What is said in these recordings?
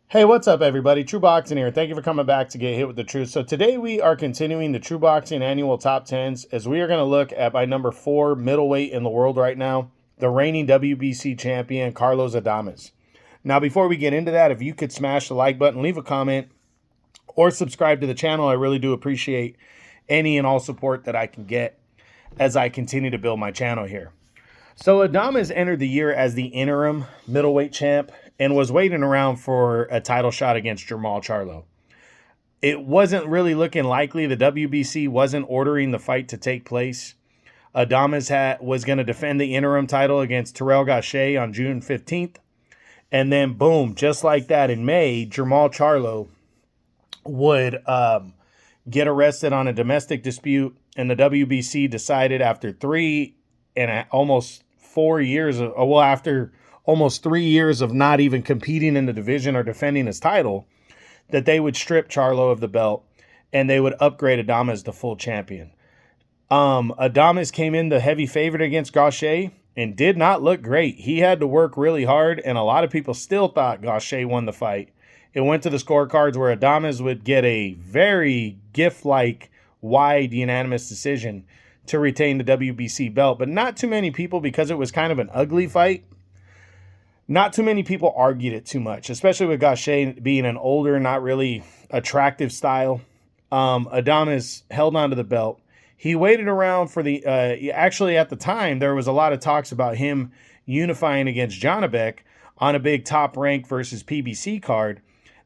Hey, what's up, everybody? True Boxing here. Thank you for coming back to Get Hit with the Truth. So today we are continuing the True Boxing annual top 10s as we are going to look at my number 4 middleweight in the world right now, the reigning WBC champion, Carlos Adames. Now, before we get into that, if you could smash the like button, leave a comment, or subscribe to the channel, I really do appreciate any and all support that I can get as I continue to build my channel here. So Adames entered the year as the interim middleweight champ and was waiting around for a title shot against Jermall Charlo. It wasn't really looking likely. The WBC wasn't ordering the fight to take place. Adames was going to defend the interim title against Terrell Gausha on June 15th. And then, boom, just like that in May, Jermall Charlo would get arrested on a domestic dispute. And the WBC decided after almost 4 years, after almost 3 years of not even competing in the division or defending his title, that they would strip Charlo of the belt and they would upgrade Adames to full champion. Adames came in the heavy favorite against Gausha and did not look great. He had to work really hard, and a lot of people still thought Gausha won the fight. It went to the scorecards where Adames would get a very gift-like wide unanimous decision to retain the WBC belt, but not too many people, because it was kind of an ugly fight, not too many people argued it too much, especially with Gausha being an older, not really attractive style. Adames held onto the belt. He waited around for actually at the time, there was a lot of talks about him unifying against Janibek on a big Top Rank versus PBC card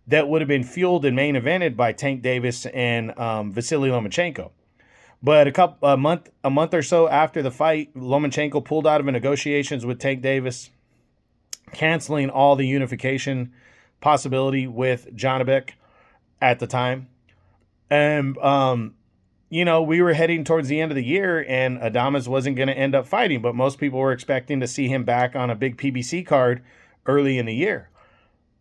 that would have been fueled and main evented by Tank Davis and Vasily Lomachenko. But a month or so after the fight, Lomachenko pulled out of negotiations with Tank Davis, canceling all the unification possibility with Janibek at the time. And, we were heading towards the end of the year, and Adames wasn't going to end up fighting, but most people were expecting to see him back on a big PBC card early in the year.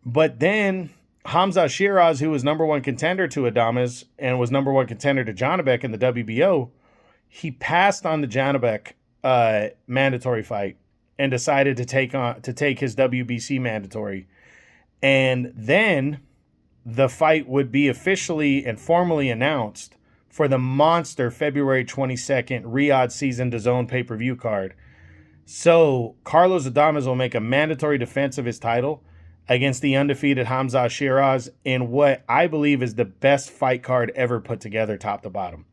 But then Hamza Shiraz, who was number one contender to Adames and was number one contender to Janibek in the WBO, he passed on the Janibek mandatory fight and decided to take his WBC mandatory. And then the fight would be officially and formally announced for the monster February 22nd Riyadh Season DAZN pay-per-view card. So Carlos Adames will make a mandatory defense of his title against the undefeated Hamza Shiraz in what I believe is the best fight card ever put together, top to bottom.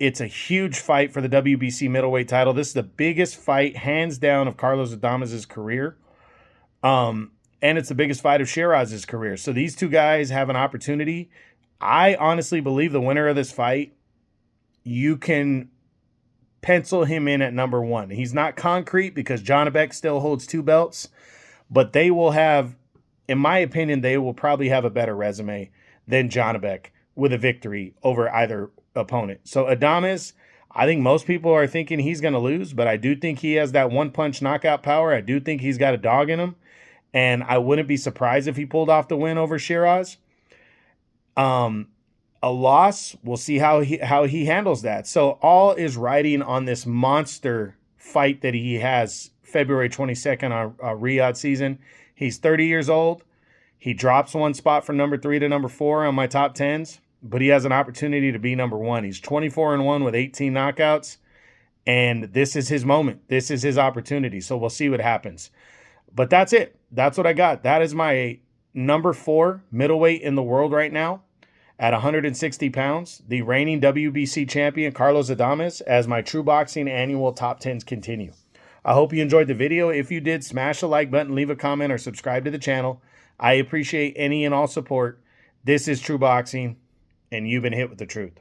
It's a huge fight for the WBC middleweight title. This is the biggest fight, hands down, of Carlos Adames' career. And it's the biggest fight of Shiraz's career. So these two guys have an opportunity. I honestly believe the winner of this fight, you can pencil him in at number 1. He's not concrete because Janibek still holds 2 belts. But they will have, in my opinion, they will probably have a better resume than Janibek with a victory over either opponent. So Adames, I think most people are thinking he's going to lose, but I do think he has that one-punch knockout power. I do think he's got a dog in him, and I wouldn't be surprised if he pulled off the win over Shiraz. A loss, we'll see how he handles that. So all is riding on this monster fight that he has February 22nd on Riyadh Season. He's 30 years old. He drops one spot from number 3 to number 4 on my top 10s, but he has an opportunity to be number 1. He's 24-1 with 18 knockouts, and this is his moment. This is his opportunity, so we'll see what happens. But that's it. That's what I got. That is my number 4 middleweight in the world right now at 160 pounds, the reigning WBC champion, Carlos Adames, as my True Boxing annual top 10s continue. I hope you enjoyed the video. If you did, smash the like button, leave a comment, or subscribe to the channel. I appreciate any and all support. This is True Boxing, and you've been hit with the truth.